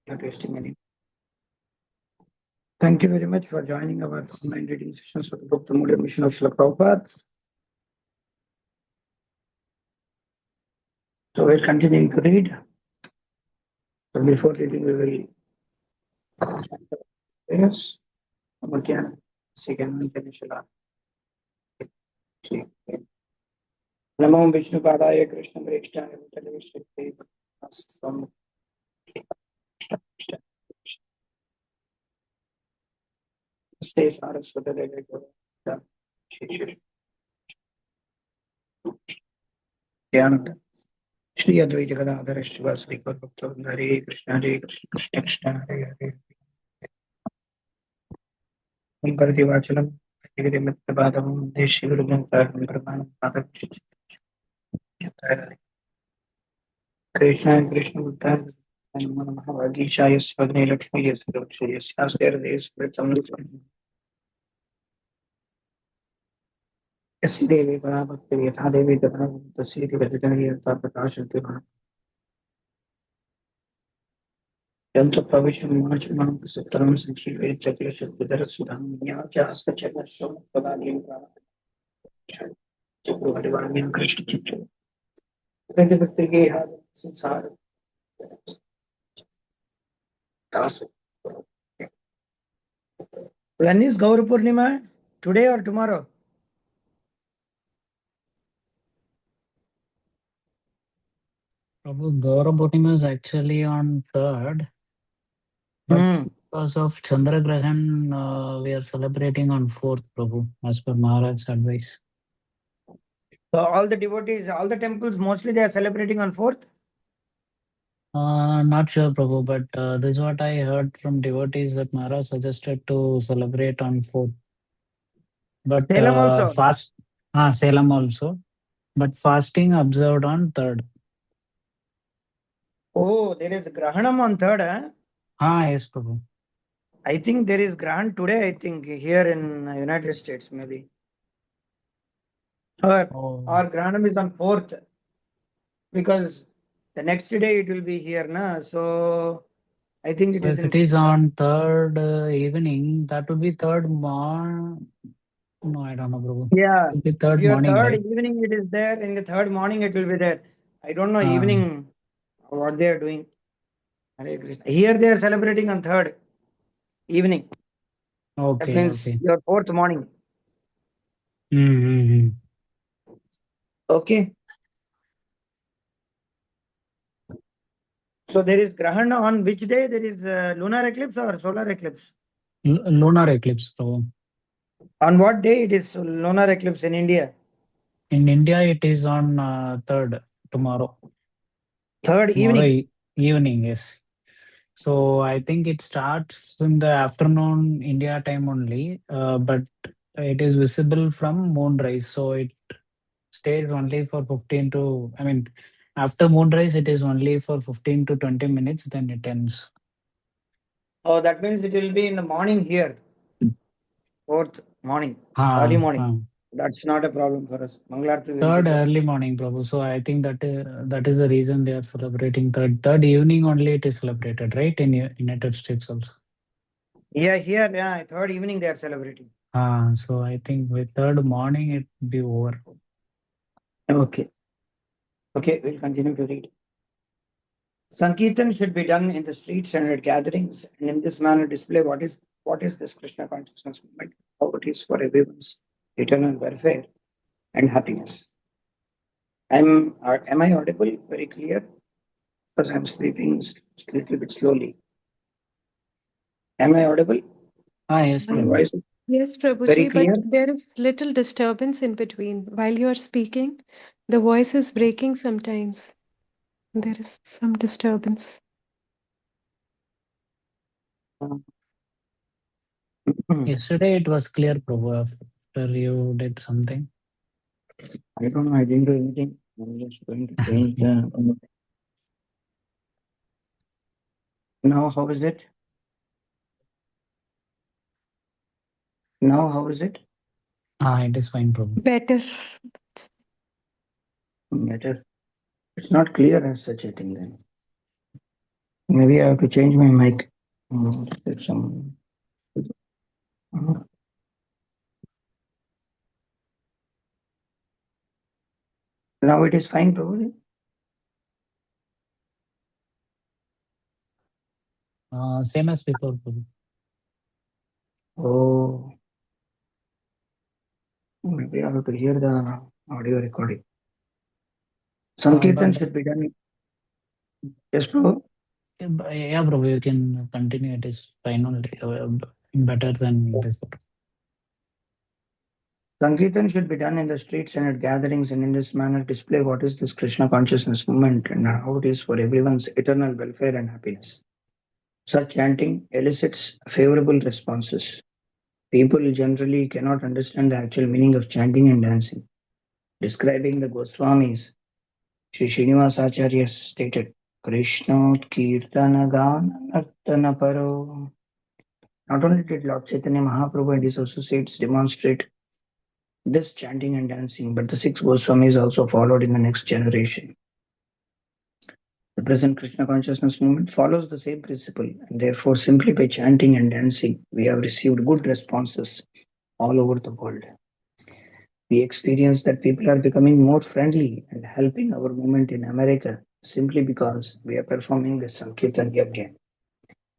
Not wasting any. Thank you very much for joining our online reading sessions of the book, The Moody Mission of Srila Prabhupada. So we're continuing to read. So before reading, we will yes. Namo Vishnu Padaya Krishna Vrishtaye Bhutale Vishnu Stay Saraswata Devata Dhyananda Shri Advaita Gadadhara Srivasadi Gaurabhakta Hare Krishna Krishna Krishna Hare Hare Omkarati Vachalam Agirimittabhadam Deshi Gurugam Brahmanam Padam Krishna Krishna Buddha Mahavagishaya Svagni Lakshmi Yasya Yasyasya Desh Vritam Yasi Devi Bharabhakti Yatha Devi Tadha Tasiri Vajitani Yatha Prakashanti Yanta Pravisham Manachmanam Sutaram Sanchivi Taklasha Vidara Sudham Yakya Askachana Shom Padani Chakru Harivanya Krishna Chitru Vendi Bhakti Geha Sansara Tasu. When is Gaur Purnima? Today or tomorrow? Prabhu, Gaura Purnima is actually on 3rd. But because of Chandra Grahan, we are celebrating on 4th, Prabhu, as per Maharaj's advice. So all the devotees, all the temples, mostly they are celebrating on 4th? Not sure, Prabhu, but this is what I heard from devotees that Maharaj suggested to celebrate on 4th. But Salem also? Salem also. But fasting observed on 3rd. Oh, there is Grahanam on 3rd, huh? Yes, Prabhu. I think there is Grahan today, I think, here in United States, maybe. Or Grahanam is on 4th. Because the next day it will be here, na? So I think it is If it is on 3rd evening, that would be 3rd morning. No, I don't know, Prabhu. Yeah. It would be 3rd Your morning, 3rd right? evening it is there. In the 3rd morning it will be there. I don't know evening what they are doing. Here they are celebrating on 3rd evening. Okay. That means your 4th morning. Okay. So there is Grahana on which day? There is lunar eclipse or solar eclipse? Lunar eclipse, Prabhu. On what day it is lunar eclipse in India? In India, it is on 3rd, tomorrow. 3rd evening? Evening, yes. So I think it starts in the afternoon India time only, but it is visible from moonrise. So it stays only for 15 to, after moonrise, it is only for 15 to 20 minutes, then it ends. Oh, that means it will be in the morning here. 4th morning, early morning. That's not a problem for us. 3rd early morning, Prabhu. So I think that is the reason they are celebrating 3rd. 3rd evening only it is celebrated, right? In United States also. Yeah, here, 3rd evening they are celebrating. So I think with 3rd morning it will be over. Okay. Okay, we'll continue to read. Sankirtan should be done in the streets and at gatherings, and in this manner display what is this Krishna consciousness movement, how it is for everyone's eternal welfare and happiness. Am I audible very clear? Because I'm speaking a little bit slowly. Am I audible? Yes, Prabhu. Yes, Prabhuji, but there is little disturbance in between. While you are speaking, the voice is breaking sometimes. There is some disturbance. Yesterday it was clear, Prabhu, after you did something. I don't know, I didn't do anything. I'm just going to change the... Now, how is it? Now, how is it? It is fine, Prabhu. Better. Better. It's not clear as such a thing then. Maybe I have to change my mic. Some. Now it is fine, probably. Same as before. Oh, maybe I have to hear the audio recording. Sankirtan should be done. Yes, bro. Yeah, bro, you can continue. It is fine only. Better than before. Sankirtan should be done in the streets and at gatherings, and in this manner display what is this Krishna consciousness movement and how it is for everyone's eternal welfare and happiness. Such chanting elicits favorable responses. People generally cannot understand the actual meaning of chanting and dancing. Describing the Goswamis, Sri Srinivas Acharya stated, Krishna Kirtana Gana Nartana Paro. Not only did Lord Chaitanya Mahaprabhu and his associates demonstrate this chanting and dancing, but the six Goswamis also followed in the next generation. The present Krishna consciousness movement follows the same principle, and therefore, simply by chanting and dancing, we have received good responses all over the world. We experience that people are becoming more friendly and helping our movement in America simply because we are performing the Sankirtan Yajna.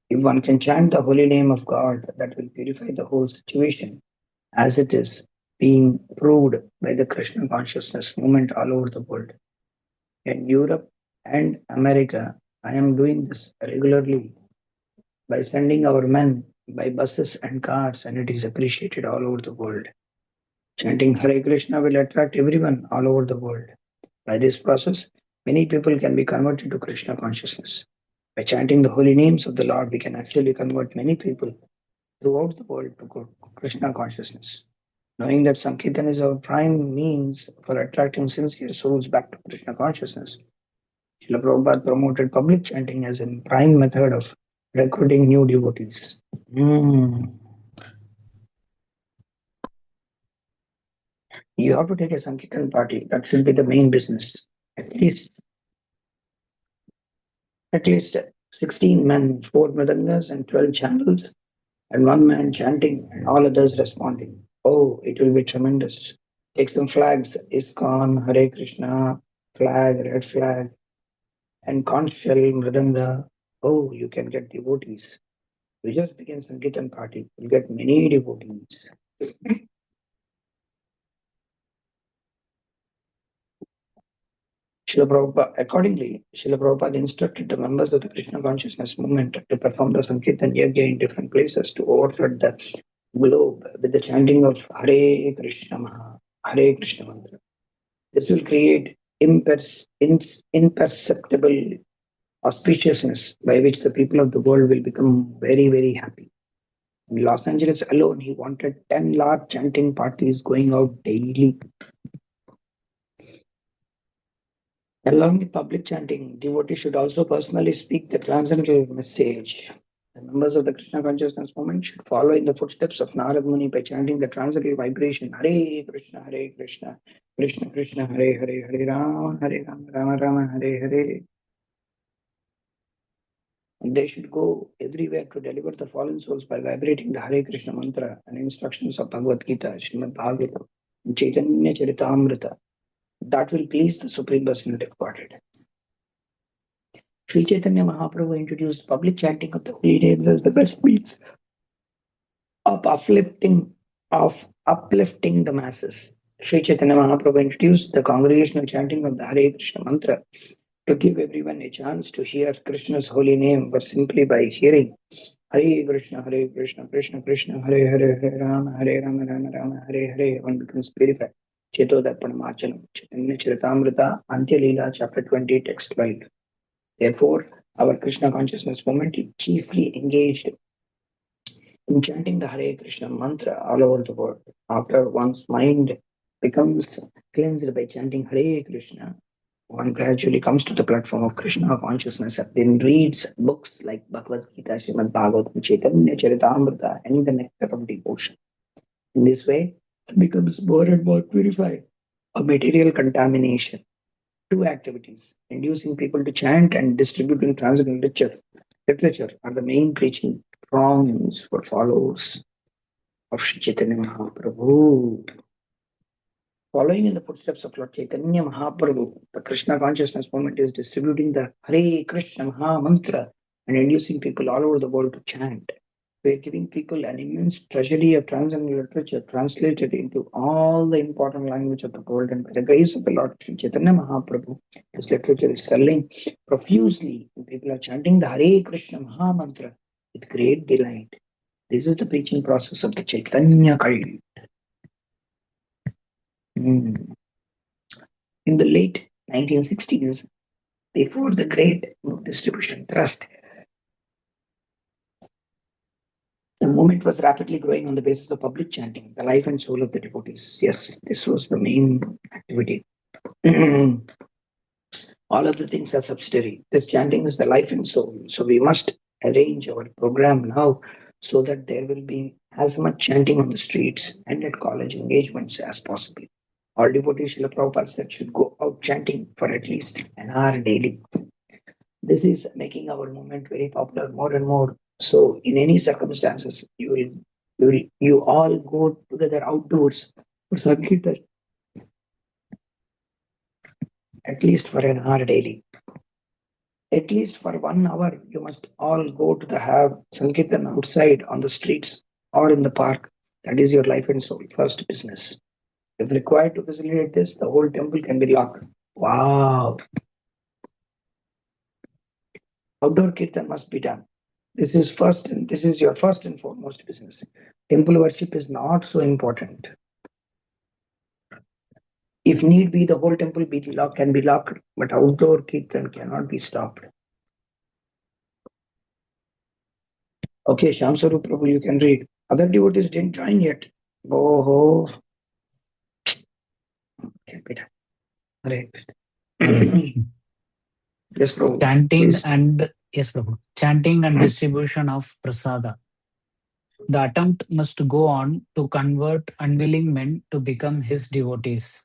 If one can chant the holy name of God, that will purify the whole situation, as it is being proved by the Krishna consciousness movement all over the world. In Europe and America, I am doing this regularly by sending our men by buses and cars, and it is appreciated all over the world. Chanting Hare Krishna will attract everyone all over the world. By this process, many people can be converted to Krishna consciousness. By chanting the holy names of the Lord, we can actually convert many people throughout the world to Krishna consciousness. Knowing that Sankirtan is our prime means for attracting sincere souls back to Krishna consciousness, Srila Prabhupada promoted public chanting as a prime method of recruiting new devotees. You have to take a Sankirtan party. That should be the main business. At least 16 men, 4 mridangas and 12 channels, and one man chanting and all others responding. Oh, it will be tremendous. Take some flags, ISKCON, Hare Krishna, flag, red flag, and conch shell, mridanga. Oh, you can get devotees. We just begin Sankirtan party. You'll get many devotees. Accordingly, Srila Prabhupada instructed the members of the Krishna consciousness movement to perform the Sankirtan Yajna in different places to overflood the globe with the chanting of Hare Krishna Maha, Hare Krishna mantra. This will create imperceptible auspiciousness by which the people of the world will become very, very happy. In Los Angeles alone, he wanted 10 large chanting parties going out daily. Along with public chanting, devotees should also personally speak the transcendental message. The members of the Krishna consciousness movement should follow in the footsteps of Narad Muni by chanting the transcendental vibration Hare Krishna, Krishna Krishna, Hare Hare, Hare Rama, Rama Rama, Hare Hare. And they should go everywhere to deliver the fallen souls by vibrating the Hare Krishna mantra and instructions of Bhagavad Gita, Srimad Bhagavatam, Chaitanya Charitamrita. That will please the Supreme Personality of Godhead. Sri Chaitanya Mahaprabhu introduced public chanting of the holy names as the best means of uplifting the masses. Sri Chaitanya Mahaprabhu introduced the congregational chanting of the Hare Krishna mantra to give everyone a chance to hear Krishna's holy name, but simply by hearing Hare Krishna, Krishna Krishna, Hare Hare, Hare Rama, Rama Rama, Hare Hare, one becomes purified. Chetodarpana Marchanam, Chaitanya Charitamrita, Antya Leela, chapter 20, text 12. Therefore, our Krishna consciousness movement is chiefly engaged in chanting the Hare Krishna mantra all over the world. After one's mind becomes cleansed by chanting Hare Krishna, one gradually comes to the platform of Krishna consciousness and then reads books like Bhagavad Gita, Srimad Bhagavatam, Chaitanya Charitamrita, and the nectar of devotion. In this way, one becomes more and more purified of material contamination. Two activities, inducing people to chant and distributing transcendental literature, are the main preaching prongs for followers of Sri Chaitanya Mahaprabhu. Following in the footsteps of Lord Chaitanya Mahaprabhu, the Krishna consciousness movement is distributing the Hare Krishna Maha Mantra and inducing people all over the world to chant. We are giving people an immense treasury of transcendental literature translated into all the important language of the world. And by the grace of the Lord Sri Chaitanya Mahaprabhu, this literature is selling profusely, and people are chanting the Hare Krishna Maha Mantra with great delight. This is the preaching process of the Chaitanya cult. In the late 1960s, before the great book distribution thrust, the movement was rapidly growing on the basis of public chanting, the life and soul of the devotees. Yes, this was the main activity. All other things are subsidiary. This chanting is the life and soul. So we must arrange our program now so that there will be as much chanting on the streets and at college engagements as possible. All devotees, Srila Prabhupada said, should go out chanting for at least an hour daily. This is making our movement very popular more and more. So, in any circumstances, you all go together outdoors for Sankirtan at least for an hour daily. At least for 1 hour, you must all go to the have Sankirtan outside on the streets or in the park. That is your life and soul, first business. If required to facilitate this, the whole temple can be locked. Wow! Outdoor kirtan must be done. This is your first and foremost business. Temple worship is not so important. If need be, the whole temple can be locked, but outdoor kirtan cannot be stopped. Okay, Shamsaru Prabhu, you can read. Other devotees didn't join yet. Oh, okay, beta. Hare Krishna. Yes, Prabhu. Chanting Please. and yes, Prabhu. Chanting and distribution of prasada. The attempt must go on to convert unwilling men to become his devotees.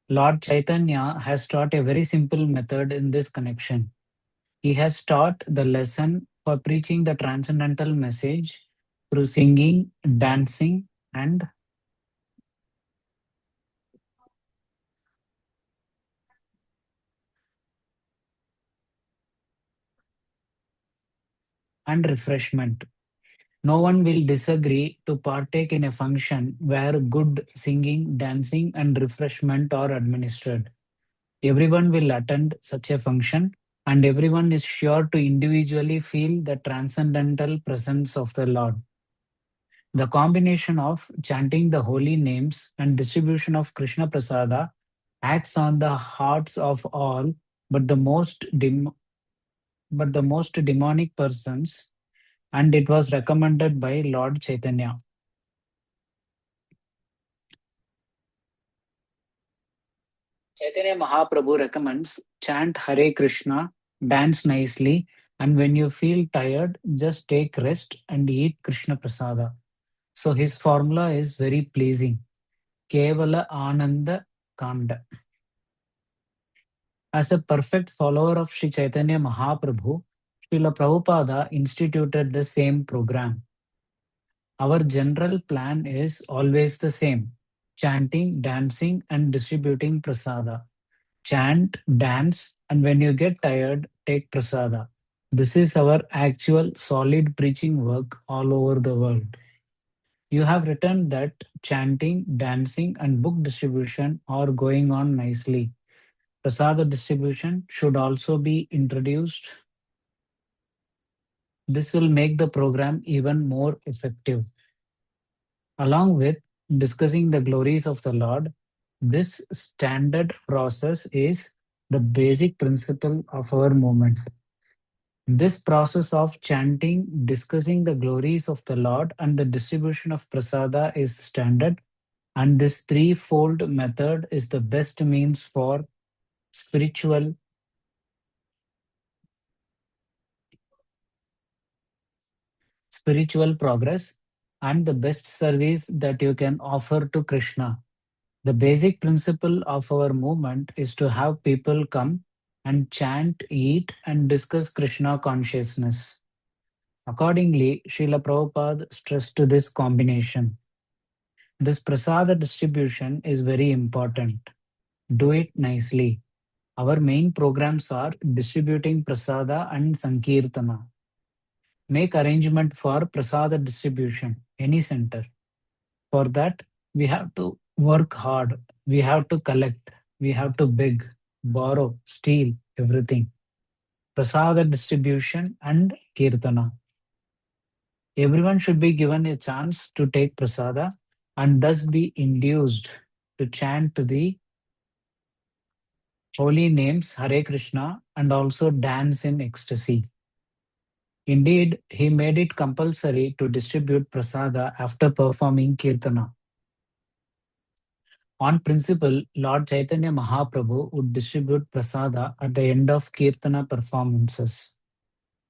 Lord Chaitanya has taught a very simple method in this connection. He has taught the lesson for preaching the transcendental message through singing, dancing, and refreshment. No one will disagree to partake in a function where good singing, dancing, and refreshment are administered. Everyone will attend such a function, and everyone is sure to individually feel the transcendental presence of the Lord. The combination of chanting the holy names and distribution of Krishna Prasada acts on the hearts of all but the most demonic persons, and it was recommended by Lord Chaitanya. Chaitanya Mahaprabhu recommends chant Hare Krishna, dance nicely, and when you feel tired, just take rest and eat Krishna Prasada. So his formula is very pleasing. Kevala Ananda Kanda. As a perfect follower of Sri Chaitanya Mahaprabhu, Srila Prabhupada instituted the same program. Our general plan is always the same: chanting, dancing, and distributing prasada. Chant, dance, and when you get tired, take prasada. This is our actual solid preaching work all over the world. You have written that chanting, dancing, and book distribution are going on nicely. Prasada distribution should also be introduced. This will make the program even more effective. Along with discussing the glories of the Lord, this standard process is the basic principle of our movement. This process of chanting, discussing the glories of the Lord, and the distribution of prasada is standard, and this threefold method is the best means for spiritual spiritual progress and the best service that you can offer to Krishna. The basic principle of our movement is to have people come and chant, eat, and discuss Krishna consciousness. Accordingly, Srila Prabhupada stressed this combination. This prasada distribution is very important. Do it nicely. Our main programs are distributing prasada and sankirtana. Make arrangement for prasada distribution, any center. For that, we have to work hard. We have to collect. We have to beg, borrow, steal, everything. Prasada distribution and kirtana. Everyone should be given a chance to take prasada and thus be induced to chant the holy names Hare Krishna and also dance in ecstasy. Indeed, he made it compulsory to distribute prasada after performing kirtana. On principle, Lord Chaitanya Mahaprabhu would distribute prasada at the end of kirtana performances.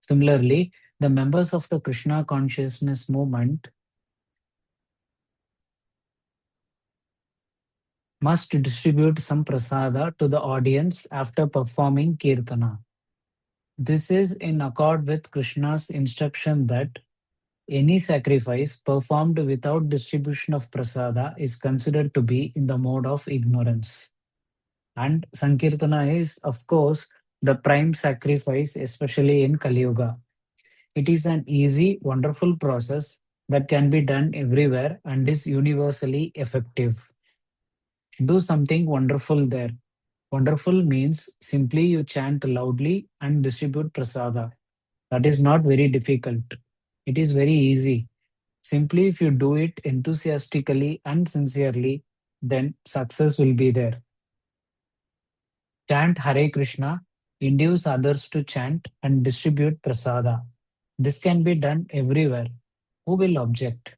Similarly, the members of the Krishna consciousness movement must distribute some prasada to the audience after performing kirtana. This is in accord with Krishna's instruction that any sacrifice performed without distribution of prasada is considered to be in the mode of ignorance. And Sankirtana is, of course, the prime sacrifice, especially in Kali Yuga. It is an easy, wonderful process that can be done everywhere and is universally effective. Do something wonderful there. Wonderful means simply you chant loudly and distribute prasada. That is not very difficult. It is very easy. Simply, if you do it enthusiastically and sincerely, then success will be there. Chant Hare Krishna, induce others to chant and distribute prasada. This can be done everywhere. Who will object?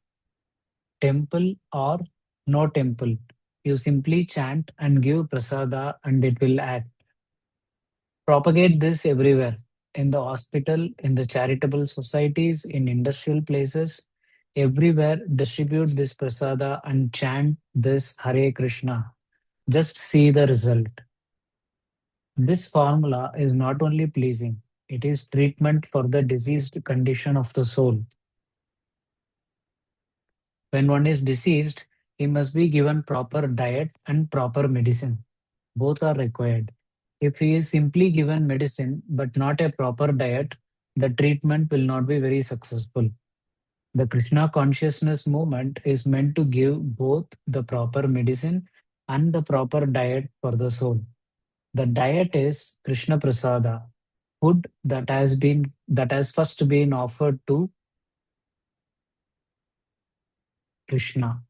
Temple or no temple? You simply chant and give prasada and it will act. Propagate this everywhere in the hospital, in the charitable societies, in industrial places. Everywhere, distribute this prasada and chant this Hare Krishna. Just see the result. This formula is not only pleasing, it is treatment for the diseased condition of the soul. When one is diseased, he must be given proper diet and proper medicine. Both are required. If he is simply given medicine but not a proper diet, the treatment will not be very successful. The Krishna consciousness movement is meant to give both the proper medicine and the proper diet for the soul. The diet is Krishna Prasada, food that has first been offered to Krishna,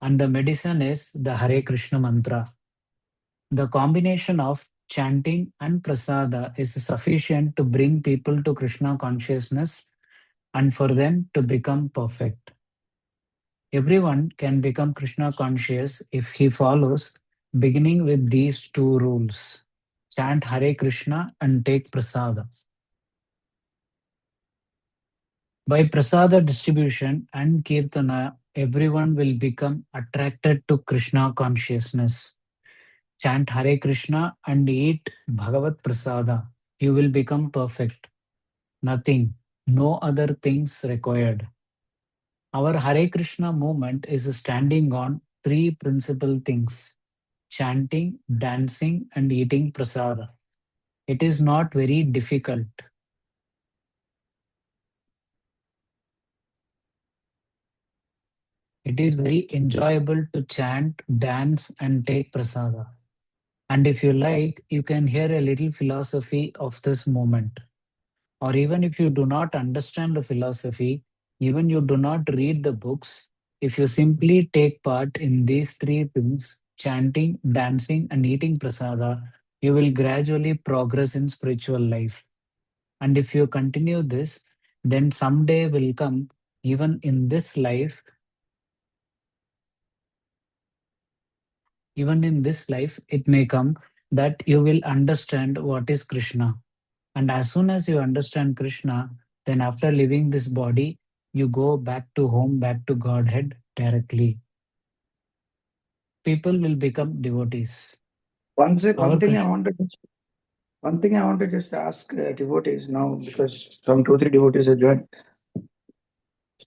and the medicine is the Hare Krishna mantra. The combination of chanting and prasada is sufficient to bring people to Krishna consciousness and for them to become perfect. Everyone can become Krishna conscious if he follows, beginning with these two rules: chant Hare Krishna and take prasada. By prasada distribution and kirtana, everyone will become attracted to Krishna consciousness. Chant Hare Krishna and eat Bhagavat Prasada. You will become perfect. Nothing, no other things required. Our Hare Krishna movement is standing on three principal things: chanting, dancing, and eating prasada. It is not very difficult. It is very enjoyable to chant, dance, and take prasada. And if you like, you can hear a little philosophy of this moment. Or even if you do not understand the philosophy, even you do not read the books, if you simply take part in these three things, chanting, dancing, and eating prasada, you will gradually progress in spiritual life. And if you continue this, then someday will come, even in this life, even in this life, it may come that you will understand what is Krishna. And as soon as you understand Krishna, then after leaving this body, you go back to home, back to Godhead directly. people will become devotees. One thing, Our one thing I Krishna. want to just one thing I want to just ask devotees now, because some 2, 3 devotees have joined.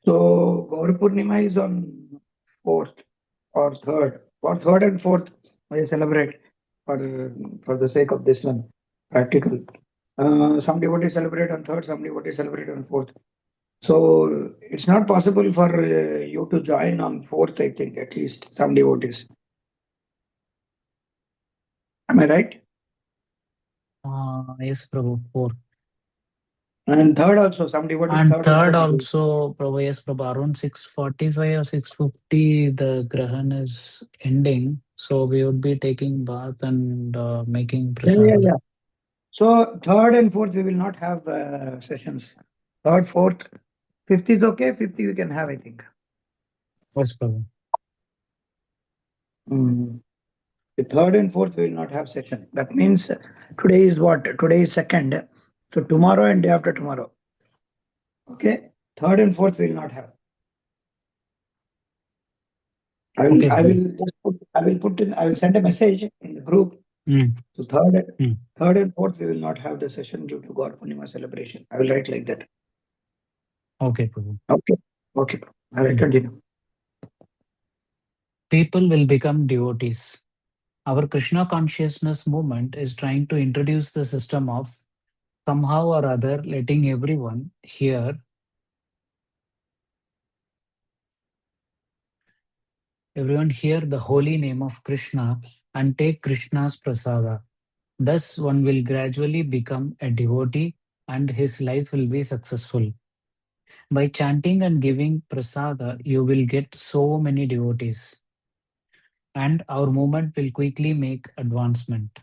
So Gaur Purnima is on 4th or 3rd. For 3rd and 4th, I celebrate for the sake of this one practical. Some devotees celebrate on 3rd, some devotees celebrate on 4th. So it's not possible for you to join on 4th, I think, at least some devotees. Am I right? Yes, Prabhu. 4th. And 3rd also, some devotees And 3rd also. 3rd also, Prabhu, yes, Prabhu, around 6:45 or 6:50, the Grahan is ending. So we would be taking bath and making Yeah, yeah, prasada. yeah. So 3rd and 4th, we will not have sessions. 3rd, 4th, 5th is okay. 5th we can have, I think. Yes, Prabhu. Mm. The 3rd and 4th we will not have session. That means today is what? Today is 2nd. So tomorrow and day after tomorrow. Okay. 3rd and 4th we will not have. Okay, I Prabhu. will just I will send a message in the group. Mm. So 3rd, Mm. 3rd and 4th we will not have the session due to Gaur Purnima celebration. I will write like that. Okay, Prabhu. Okay. Okay. I will Mm. continue. People will become devotees. Our Krishna consciousness movement is trying to introduce the system of somehow or other letting everyone hear the holy name of Krishna and take Krishna's prasada. Thus, one will gradually become a devotee and his life will be successful. By chanting and giving prasada, you will get so many devotees, and our movement will quickly make advancement.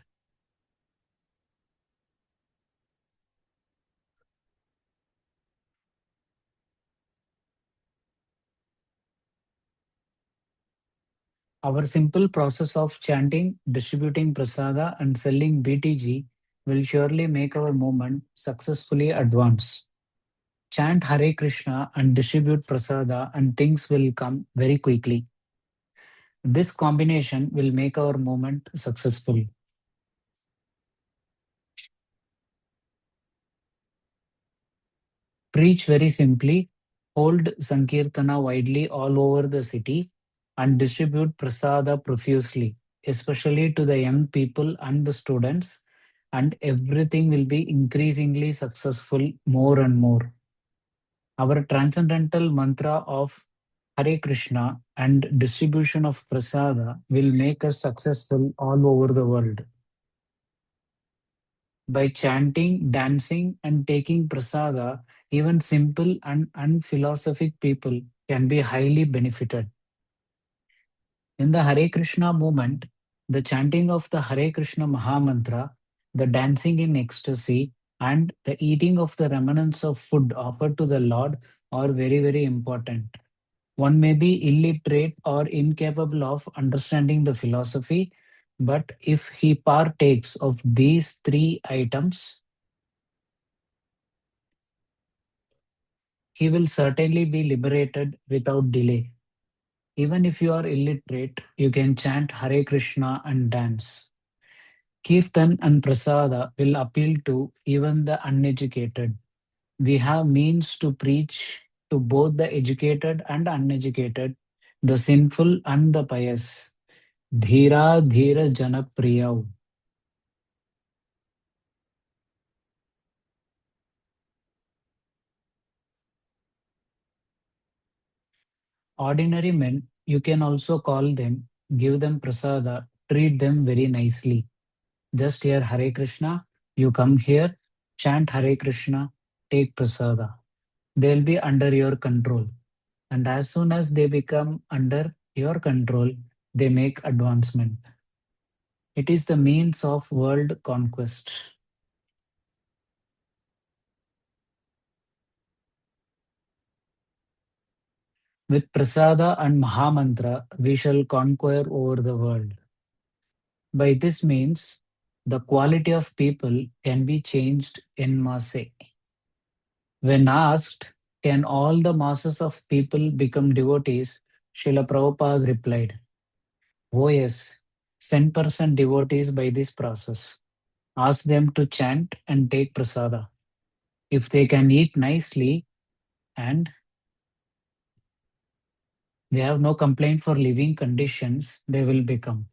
Our simple process of chanting, distributing prasada, and selling BTG will surely make our movement successfully advance. Chant Hare Krishna and distribute prasada, and things will come very quickly. This combination will make our movement successful. Preach very simply, hold Sankirtana widely all over the city, and distribute prasada profusely, especially to the young people and the students, and everything will be increasingly successful more and more. Our transcendental mantra of Hare Krishna and distribution of prasada will make us successful all over the world. By chanting, dancing, and taking prasada, even simple and unphilosophic people can be highly benefited. In the Hare Krishna movement, the chanting of the Hare Krishna Mahamantra, the dancing in ecstasy, and the eating of the remnants of food offered to the Lord are very, very important. One may be illiterate or incapable of understanding the philosophy, but if he partakes of these three items, he will certainly be liberated without delay. Even if you are illiterate, you can chant Hare Krishna and dance. Kirtan and Prasada will appeal to even the uneducated. We have means to preach to both the educated and uneducated, the sinful and the pious. Dhira Dhira Jana Priyav. Ordinary men, you can also call them, give them prasada, treat them very nicely. Just hear Hare Krishna, you come here, chant Hare Krishna, take prasada. They'll be under your control. And as soon as they become under your control, they make advancement. It is the means of world conquest. With prasada and mahamantra, we shall conquer over the world. By this means, the quality of people can be changed en masse. When asked, can all the masses of people become devotees? Srila Prabhupada replied, Oh, yes. Send person devotees by this process. Ask them to chant and take prasada. If they can eat nicely and they have no complaint for living conditions, they will become.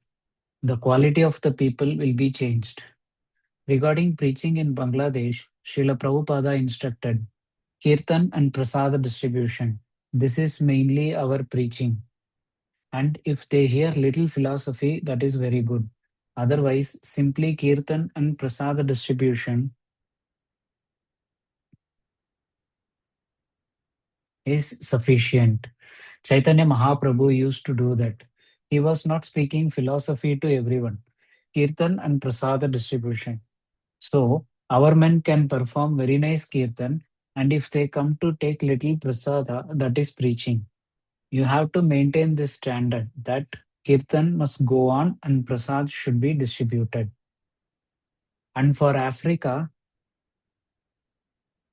The quality of the people will be changed. Regarding preaching in Bangladesh, Srila Prabhupada instructed Kirtan and Prasada distribution. This is mainly our preaching. And if they hear little philosophy, that is very good. Otherwise, simply Kirtan and Prasada distribution is sufficient. Chaitanya Mahaprabhu used to do that. He was not speaking philosophy to everyone. Kirtan and Prasada distribution. So, our men can perform very nice Kirtan, and if they come to take little Prasada, that is preaching. You have to maintain this standard that Kirtan must go on and Prasad should be distributed. And for Africa,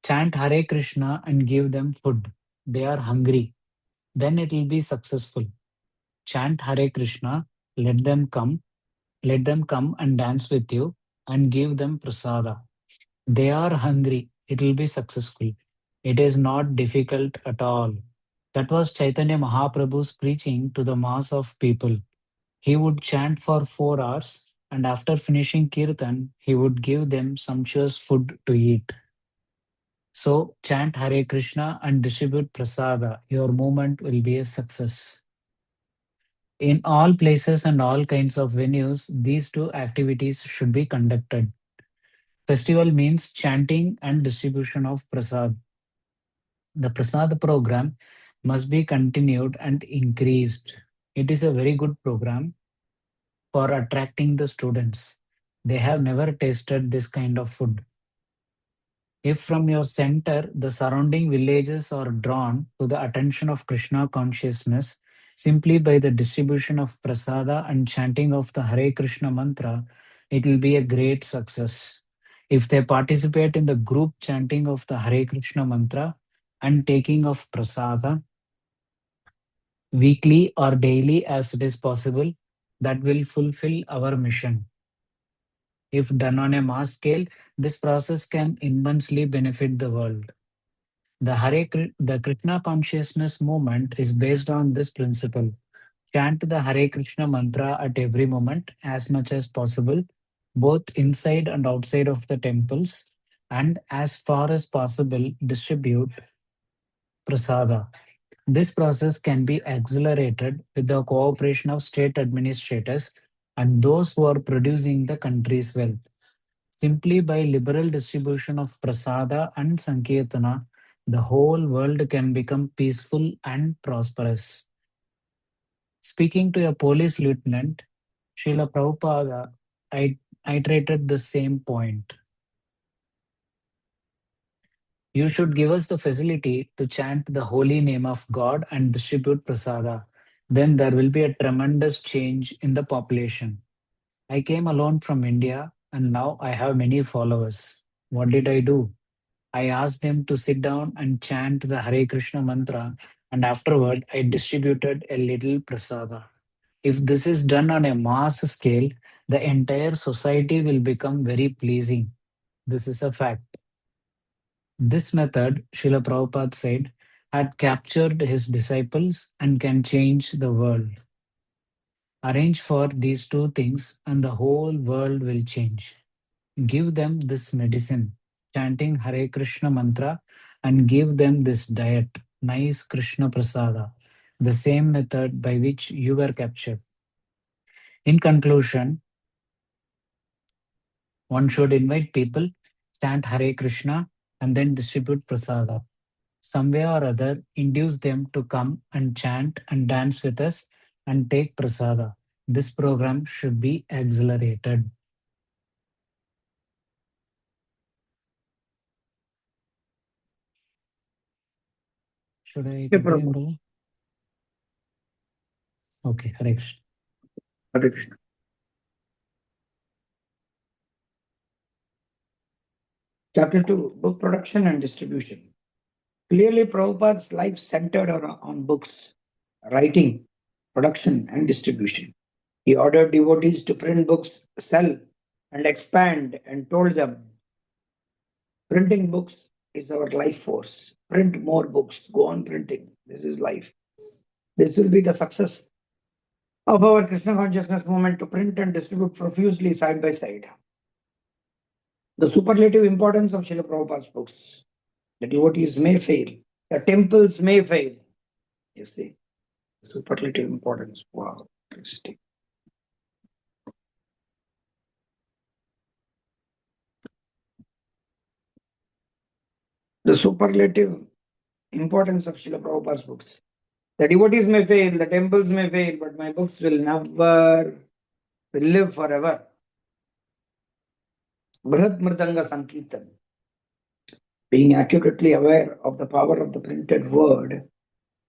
chant Hare Krishna and give them food. They are hungry. Then it will be successful. Chant Hare Krishna, let them come, let them come and dance with you and give them prasada. They are hungry. It will be successful. It is not difficult at all. That was Chaitanya Mahaprabhu's preaching to the mass of people. He would chant for 4 hours, and after finishing kirtan, he would give them sumptuous food to eat. So, chant Hare Krishna and distribute prasada. Your movement will be a success. In all places and all kinds of venues, these two activities should be conducted. Festival means chanting and distribution of prasad. The prasad program must be continued and increased. It is a very good program for attracting the students. They have never tasted this kind of food. If from your center the surrounding villages are drawn to the attention of Krishna consciousness simply by the distribution of prasada and chanting of the Hare Krishna mantra, it will be a great success. If they participate in the group chanting of the Hare Krishna mantra and taking of prasada weekly or daily as it is possible, that will fulfill our mission. If done on a mass scale, this process can immensely benefit the world. The Krishna consciousness movement is based on this principle. Chant the Hare Krishna mantra at every moment as much as possible, both inside and outside of the temples, and as far as possible, distribute prasada. This process can be accelerated with the cooperation of state administrators and those who are producing the country's wealth. Simply by liberal distribution of prasada and sankirtana, the whole world can become peaceful and prosperous. Speaking to a police lieutenant, Srila Prabhupada iterated the same point. You should give us the facility to chant the holy name of God and distribute prasada. Then there will be a tremendous change in the population. I came alone from India and now I have many followers. What did I do? I asked them to sit down and chant the Hare Krishna mantra, and afterward, I distributed a little prasada. If this is done on a mass scale, the entire society will become very pleasing. This is a fact. This method, Srila Prabhupada said, had captured his disciples and can change the world. Arrange for these two things, and the whole world will change. Give them this medicine, chanting Hare Krishna mantra, and give them this diet, nice Krishna prasada, the same method by which you were captured. In conclusion, one should invite people, chant Hare Krishna, and then distribute prasada. Some way or other, induce them to come and chant and dance with us and take prasada. This program should be accelerated. Should I Okay, continue, Prabhu. brother? Okay, Hare Krishna. Hare Krishna. Chapter 2, Book Production and Distribution. Clearly, Prabhupada's life centered on books, writing, production, and distribution. He ordered devotees to print books, sell, and expand, and told them, printing books is our life force. Print more books. Go on printing. This is life. This will be the success of our Krishna consciousness movement, to print and distribute profusely side by side. The superlative importance of Srila Prabhupada's books. The devotees may fail. The temples may fail. You see, superlative importance. Wow, interesting. The superlative importance of Srila Prabhupada's books. The devotees may fail, the temples may fail, but my books will live forever. Brihat Mridanga Sankirtan. Being accurately aware of the power of the printed word,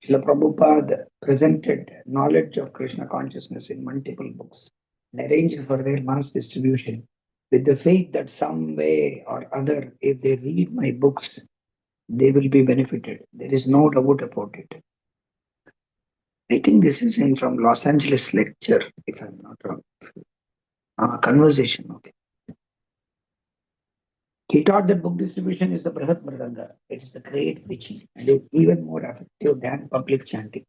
Srila Prabhupada presented knowledge of Krishna consciousness in multiple books and arranged for their mass distribution with the faith that some way or other, if they read my books, they will be benefited. There is no doubt about it. I think this is in from Los Angeles lecture, if I'm not wrong. Conversation, okay. He taught that book distribution is the Brihat Mridanga. It is the great preaching and is even more effective than public chanting.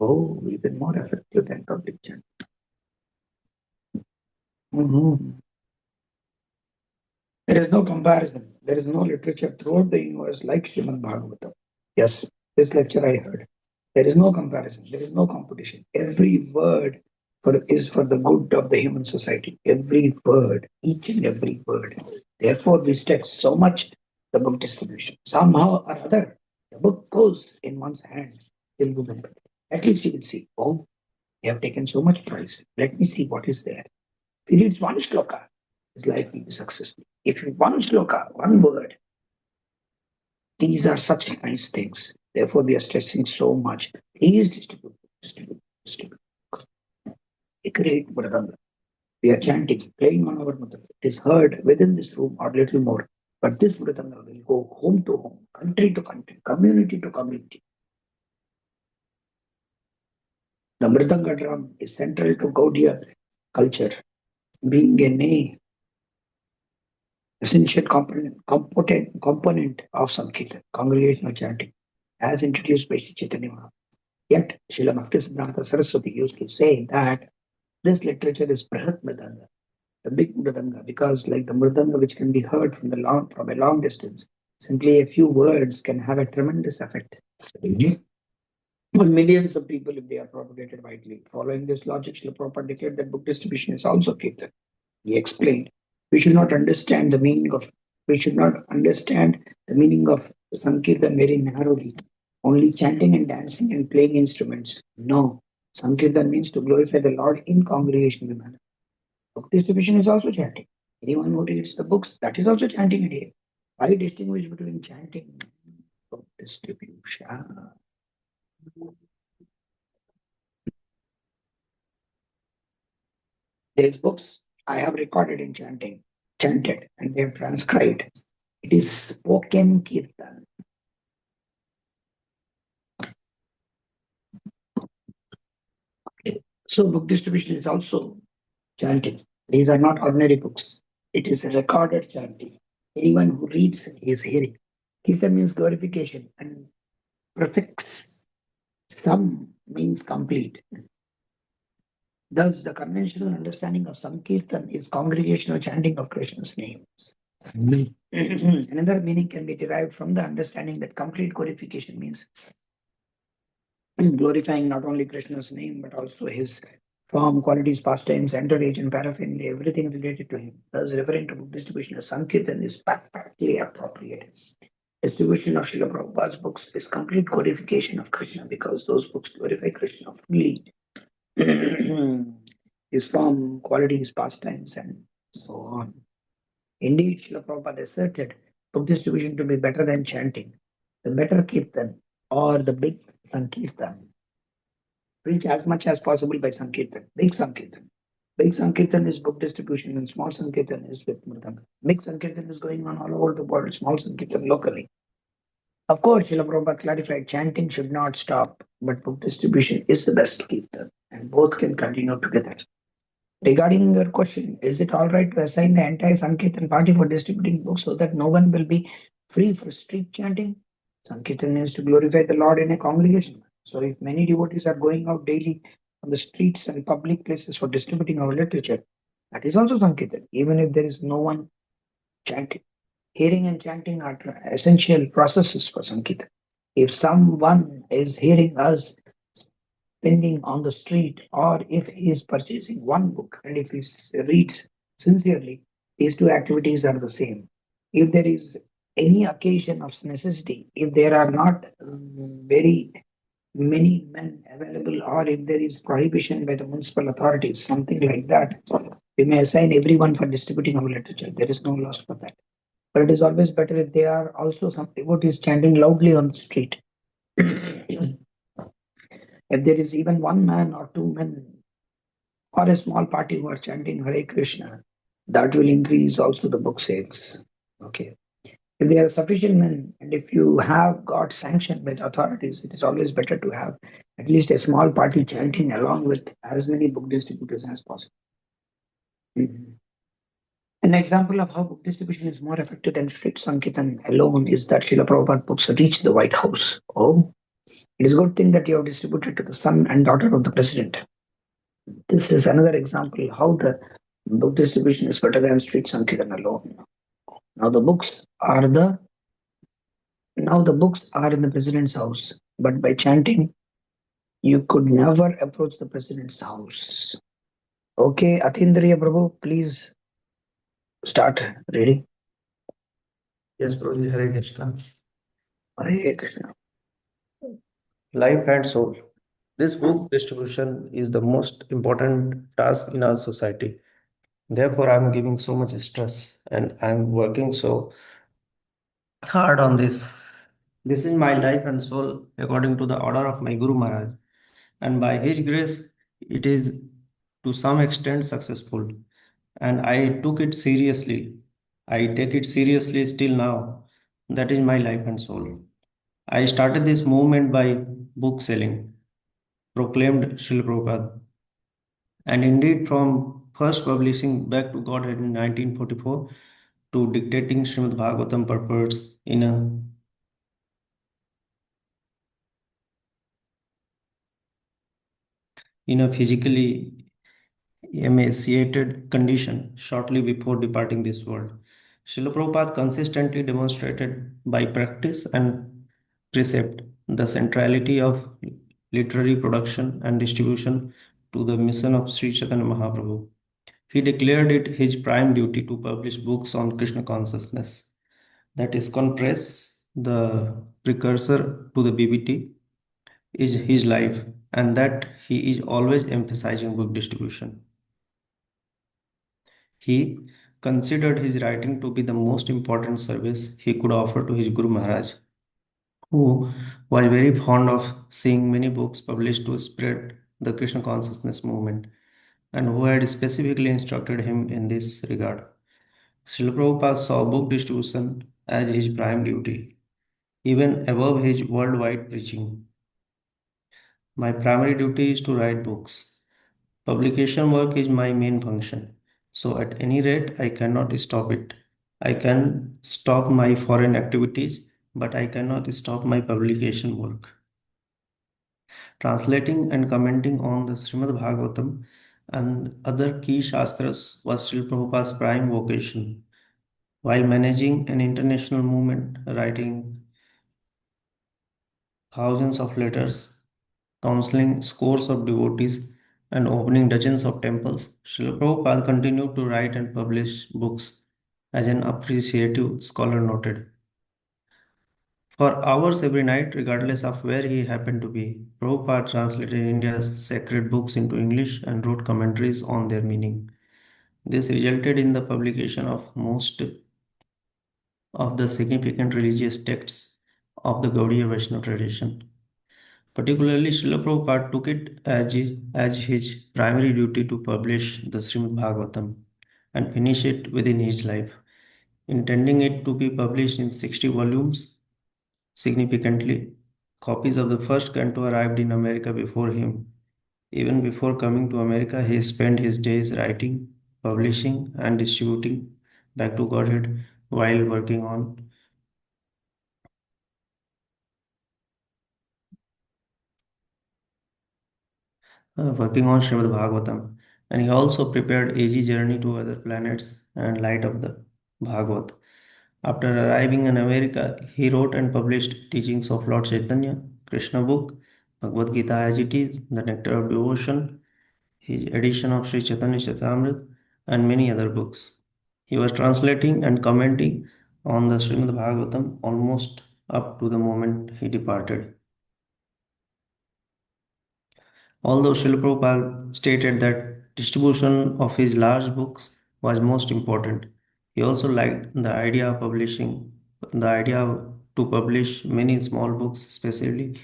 Oh, even more effective than public chanting. There is no comparison. There is no literature throughout the universe like Srimad Bhagavatam. Yes, this lecture I heard. There is no comparison. There is no competition. Every word is for the good of the human society. Every word, each and every word. Therefore, we stress so much the book distribution. Somehow or other, the book goes in one's hand. Till the benefit. At least you will see, oh, they have taken so much price. Let me see what is there. If he reads one shloka, his life will be successful. If you one shloka, one word, these are such nice things. Therefore, we are stressing so much. Please distribute, distribute, distribute. A great Mridanga. We are chanting, playing on our mother. It is heard within this room or little more. But this Mridanga will go home to home, country to country, community to community. The Mridanga drum is central to Gaudiya culture, being a essential component of Sankirtan, congregational chanting, as introduced by Sri Chaitanya Mahaprabhu. Yet, Srila Bhaktisiddhanta Saraswati used to say that this literature is Brihat Mridanga, the big Mridanga, because like the Mridanga which can be heard from a long distance, simply a few words can have a tremendous effect on millions of people if they are propagated widely. Following this logic, Srila Prabhupada declared that book distribution is also Kirtan. He explained, we should not understand the meaning of Sankirtan very narrowly, only chanting and dancing and playing instruments. No, Sankirtan means to glorify the Lord in congregational manner. Book distribution is also chanting. Anyone who reads the books, that is also chanting again. Why distinguish between chanting and book distribution? These books I have recorded in chanted, and they have transcribed. It is spoken kirtan. Okay. So book distribution is also chanting. These are not ordinary books. It is a recorded chanting. Anyone who reads is hearing. Kirtan means glorification, and prefix sam means complete. Thus, the conventional understanding of Sankirtan is congregational chanting of Krishna's names. Another meaning can be derived from the understanding that complete glorification means glorifying not only Krishna's name but also his form, qualities, pastimes, entourage, and paraphernalia, everything related to him. Thus, referring to book distribution as Sankirtan is perfectly appropriate. Distribution of Srila Prabhupada's books is complete glorification of Krishna because those books glorify Krishna fully. His form, qualities, pastimes, and so on. Indeed, Srila Prabhupada asserted book distribution to be better than chanting. The better Kirtan or the big Sankirtan. Preach as much as possible by Sankirtan, big Sankirtan. Big Sankirtan is book distribution and small Sankirtan is with Mridanga. Big Sankirtan is going on all over the world, small Sankirtan locally. Of course, Srila Prabhupada clarified chanting should not stop, but book distribution is the best Kirtan and both can continue together. Regarding your question, is it all right to assign the entire Sankirtan party for distributing books so that no one will be free for street chanting? Sankirtan is to glorify the Lord in a congregation. So if many devotees are going out daily on the streets and public places for distributing our literature, that is also Sankirtan, even if there is no one chanting. Hearing and chanting are essential processes for Sankirtan. If someone is hearing us standing on the street, or if he is purchasing one book and if he reads sincerely, these two activities are the same. If there is any occasion of necessity, if there are not very many men available, or if there is prohibition by the municipal authorities, something like that, we may assign everyone for distributing our literature. There is no loss for that. But it is always better if there are also some devotees chanting loudly on the street. If there is even one man or two men or a small party who are chanting Hare Krishna, that will increase also the book sales. Okay. If there are sufficient men and if you have got sanction by the authorities, it is always better to have at least a small party chanting along with as many book distributors as possible. Mhm. An example of how book distribution is more effective than street Sankirtan alone is that Srila Prabhupada books reach the White House. Oh, it is a good thing that you have distributed to the son and daughter of the president. This is another example how the book distribution is better than street Sankirtan alone. Now the books are the now the books are in the president's house, but by chanting, you could never approach the president's house. Okay, Atindriya Prabhu, please start reading. Yes, Prabhuji, Hare Krishna. Hare Krishna. Life and soul. This book distribution is the most important task in our society. Therefore, I'm giving so much stress and I'm working so hard on this. This is my life and soul according to the order of my Guru Maharaj. And by his grace, it is to some extent successful. And I took it seriously. I take it seriously still now. That is my life and soul. I started this movement by book selling, proclaimed Srila Prabhupada. And indeed, from first publishing Back to Godhead in 1944 to dictating Srimad Bhagavatam purports in a physically emaciated condition shortly before departing this world. Srila Prabhupada consistently demonstrated by practice and precept the centrality of literary production and distribution to the mission of Sri Chaitanya Mahaprabhu. He declared it his prime duty to publish books on Krishna consciousness. That ISKCON Press, the precursor to the BBT, is his life, and that he is always emphasizing book distribution. He considered his writing to be the most important service he could offer to his Guru Maharaj, who was very fond of seeing many books published to spread the Krishna consciousness movement, and who had specifically instructed him in this regard. Srila Prabhupada saw book distribution as his prime duty, even above his worldwide preaching. My primary duty is to write books. Publication work is my main function. So, at any rate, I cannot stop it. I can stop my foreign activities, but I cannot stop my publication work. Translating and commenting on the Srimad Bhagavatam and other key Shastras was Srila Prabhupada's prime vocation. While managing an international movement, writing thousands of letters, counseling scores of devotees, and opening dozens of temples, Srila Prabhupada continued to write and publish books, as an appreciative scholar noted. For hours every night, regardless of where he happened to be, Prabhupada translated India's sacred books into English and wrote commentaries on their meaning. This resulted in the publication of most of the significant religious texts of the Gaudiya Vaishnava tradition. Particularly, Srila Prabhupada took it as his primary duty to publish the Srimad Bhagavatam and finish it within his life, intending it to be published in 60 volumes. Significantly, copies of the first canto arrived in America before him, Even before coming to America, he spent his days writing, publishing, and distributing back to Godhead while working on Srimad Bhagavatam. And he also prepared AG Journey to Other Planets and Light of the Bhagavat. After arriving in America, he wrote and published Teachings of Lord Chaitanya, Krishna Book, Bhagavad Gita as it is, The Nectar of Devotion, his edition of Sri Chaitanya Charitamrita, and many other books. He was translating and commenting on the Srimad Bhagavatam almost up to the moment he departed. Although Srila Prabhupada stated that distribution of his large books was most important, he also liked the idea to publish many small books specially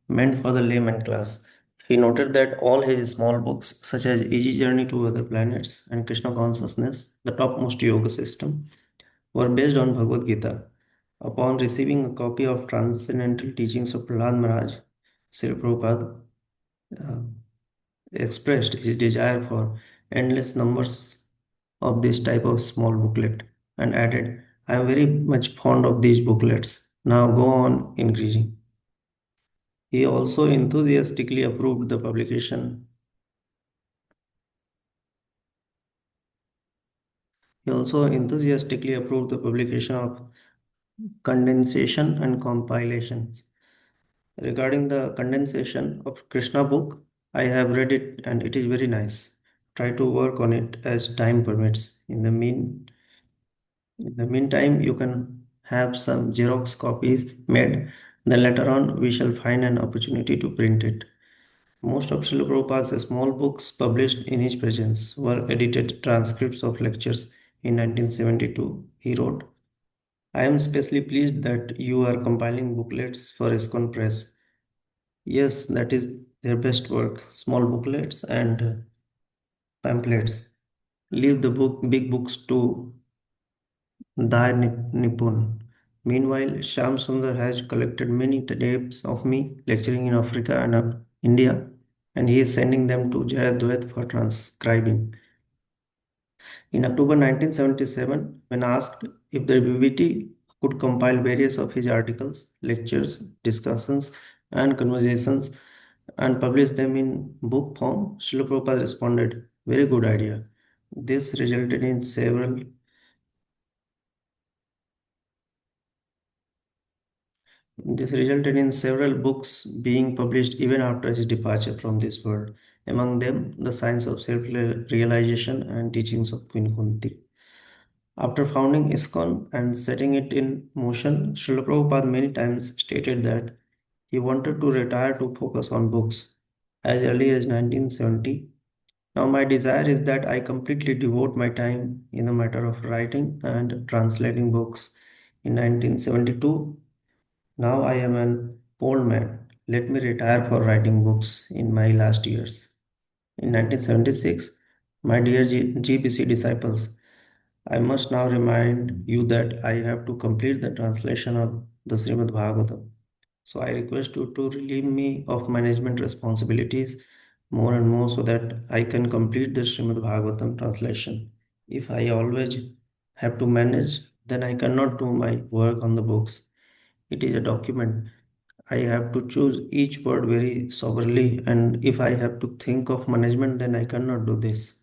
meant for the layman class. He noted that all his small books, such as Easy Journey to Other Planets and Krishna Consciousness, the topmost yoga system, were based on Bhagavad Gita. Upon receiving a copy of Transcendental Teachings of Prahlad Maharaj, Srila Prabhupada uh, expressed his desire for endless numbers of this type of small booklet and added, I am very much fond of these booklets. Now go on increasing. He also enthusiastically approved the publication. He also enthusiastically approved the publication of condensation and compilations. Regarding the condensation of Krishna book, I have read it and it is very nice. Try to work on it as time permits. In the meantime, you can have some Xerox copies made. Then later on, we shall find an opportunity to print it. Most of Srila Prabhupada's small books published in his presence were edited transcripts of lectures in 1972. He wrote, I am especially pleased that you are compiling booklets for ISKCON Press. Yes, that is their best work, small booklets and pamphlets. Leave the big books to Dai Nipun. Meanwhile, Sham Sundar has collected many tapes of me lecturing in Africa and India, and he is sending them to Jayadvaith for transcribing. In October 1977, when asked if the BBT could compile various of his articles, lectures, discussions, and conversations and publish them in book form, Srila Prabhupada responded, very good idea. This resulted in several This resulted in several books being published even after his departure from this world, among them The Science of Self-Realization and Teachings of Queen Kunti. After founding ISKCON and setting it in motion, Srila Prabhupada many times stated that he wanted to retire to focus on books as early as 1970. Now my desire is that I completely devote my time in the matter of writing and translating books. In 1972, now I am an old man. Let me retire for writing books in my last years. In 1976, my dear GBC disciples, I must now remind you that I have to complete the translation of the Srimad Bhagavatam. So I request you to relieve me of management responsibilities more and more so that I can complete the Srimad Bhagavatam translation. If I always have to manage, then I cannot do my work on the books. It is a document. I have to choose each word very soberly, and if I have to think of management, then I cannot do this.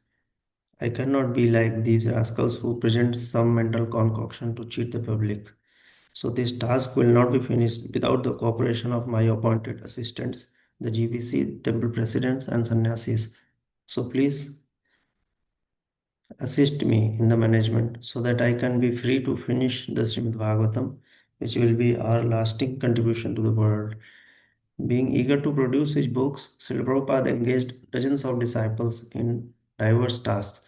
I cannot be like these rascals who present some mental concoction to cheat the public. So this task will not be finished without the cooperation of my appointed assistants, the GBC, temple presidents, and sannyasis. So please assist me in the management so that I can be free to finish the Srimad Bhagavatam, which will be our lasting contribution to the world. Being eager to produce his books, Srila Prabhupada engaged dozens of disciples in diverse tasks: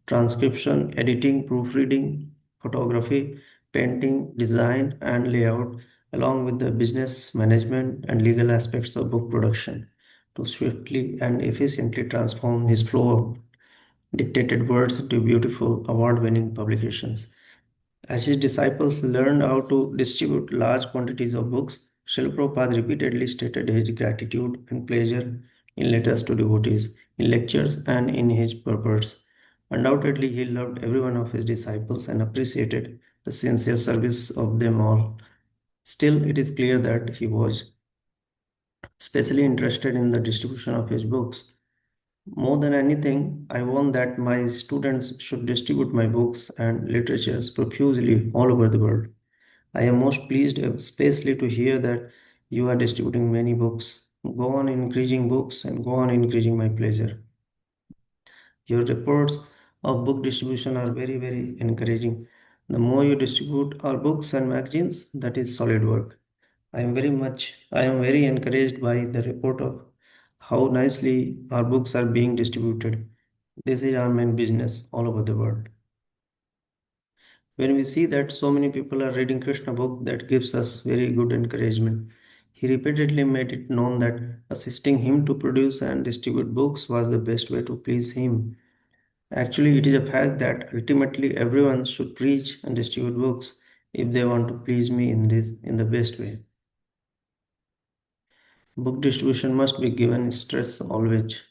transcription, editing, proofreading, photography, painting, design, and layout, along with the business management and legal aspects of book production, to swiftly and efficiently transform his flow of dictated words into beautiful, award winning publications. As his disciples learned how to distribute large quantities of books, Srila Prabhupada repeatedly stated his gratitude and pleasure in letters to devotees, in lectures, and in his purports. Undoubtedly, he loved every one of his disciples and appreciated the sincere service of them all. Still, it is clear that he was especially interested in the distribution of his books. More than anything, I want that my students should distribute my books and literatures profusely all over the world. I am most pleased, especially to hear that you are distributing many books. Go on increasing books and go on increasing my pleasure. Your reports of book distribution are very, very encouraging. The more you distribute our books and magazines, that is solid work. I am very encouraged by the report of how nicely our books are being distributed. This is our main business all over the world. When we see that so many people are reading Krishna book, that gives us very good encouragement. He repeatedly made it known that assisting him to produce and distribute books was the best way to please him. Actually, it is a fact that ultimately everyone should preach and distribute books if they want to please me in the best way. Book distribution must be given stress always.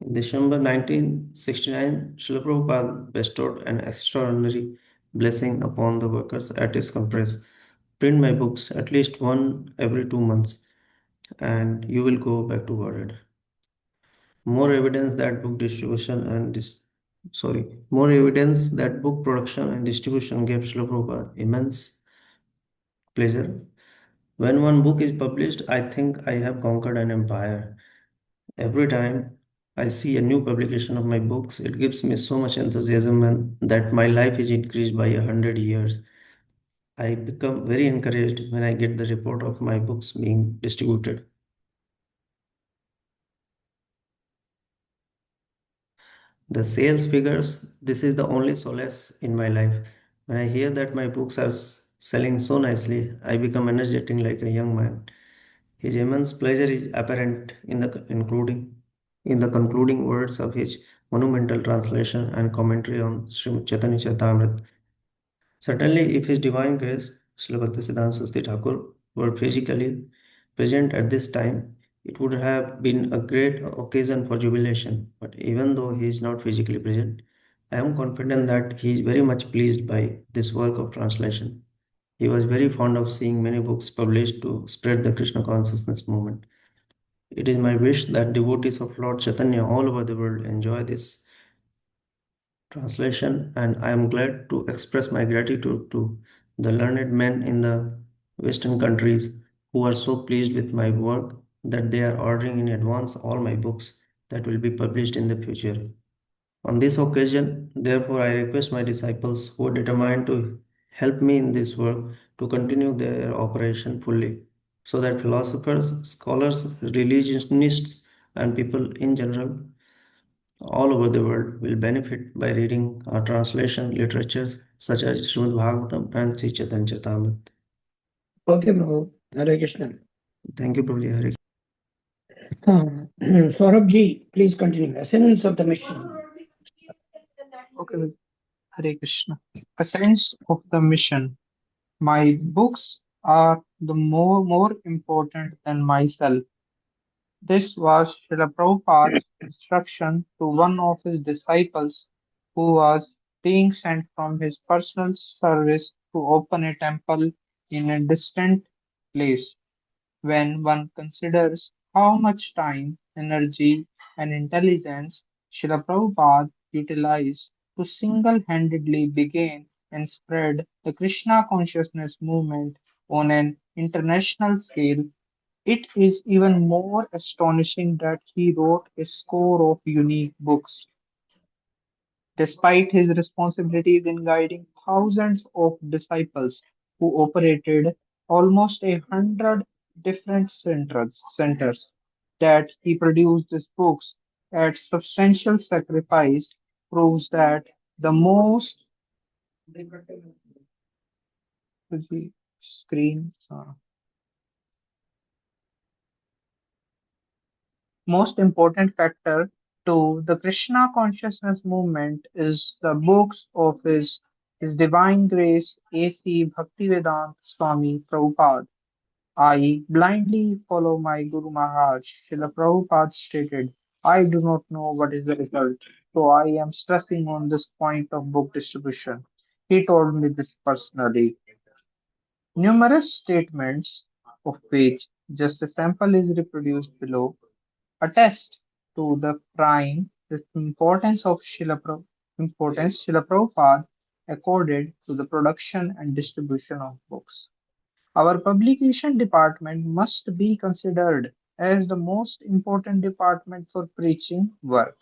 In December 1969, Srila Prabhupada bestowed an extraordinary blessing upon the workers at his conference. Print my books at least one every 2 months, and you will go back to world. More evidence that book distribution and more evidence that book production and distribution gave Srila Prabhupada immense pleasure. When one book is published, I think I have conquered an empire. Every time I see a new publication of my books, it gives me so much enthusiasm and that my life is increased by 100 years. I become very encouraged when I get the report of my books being distributed. The sales figures, this is the only solace in my life. When I hear that my books are selling so nicely, I become energetic like a young man. His immense pleasure is apparent in the concluding words of his monumental translation and commentary on Srimad Chaitanya Charitamrita. Certainly, if His Divine Grace, Srila Bhaktisiddhanta Saraswati Thakur, were physically present at this time, it would have been a great occasion for jubilation. But even though he is not physically present, I am confident that he is very much pleased by this work of translation. He was very fond of seeing many books published to spread the Krishna consciousness movement. It is my wish that devotees of Lord Chaitanya all over the world enjoy this translation, and I am glad to express my gratitude to the learned men in the Western countries who are so pleased with my work that they are ordering in advance all my books that will be published in the future. On this occasion, therefore, I request my disciples who are determined to help me in this work to continue their operation fully, so that philosophers, scholars, religionists, and people in general all over the world will benefit by reading our translation literatures such as Srimad Bhagavatam and Sri Chaitanya Charitamrita. Okay, Prabhu. Hare Krishna. Thank you, Prabhuji. Hare Saurabh ji, please continue. Essence of the mission. Okay, Hare Krishna. A sense of the mission. My books are the more important than myself. This was Srila Prabhupada's instruction to one of his disciples who was being sent from his personal service to open a temple in a distant place. When one considers how much time, energy, and intelligence Srila Prabhupada utilized to single-handedly begin and spread the Krishna consciousness movement on an international scale, it is even more astonishing that he wrote a score of unique books. Despite his responsibilities in guiding thousands of disciples who operated almost 100 different centers that he produced these books at substantial sacrifice proves that the screen most important factor to the Krishna consciousness movement is the books of His Divine Grace A.C. Bhaktivedanta Swami Prabhupada. I blindly follow my Guru Maharaj. Srila Prabhupada stated, I do not know what is the result, so I am stressing on this point of book distribution. He told me this personally. Numerous statements, of which just a sample is reproduced below, attest to the prime importance of Srila Prabhupada accorded to the production and distribution of books. Our publication department must be considered as the most important department for preaching work.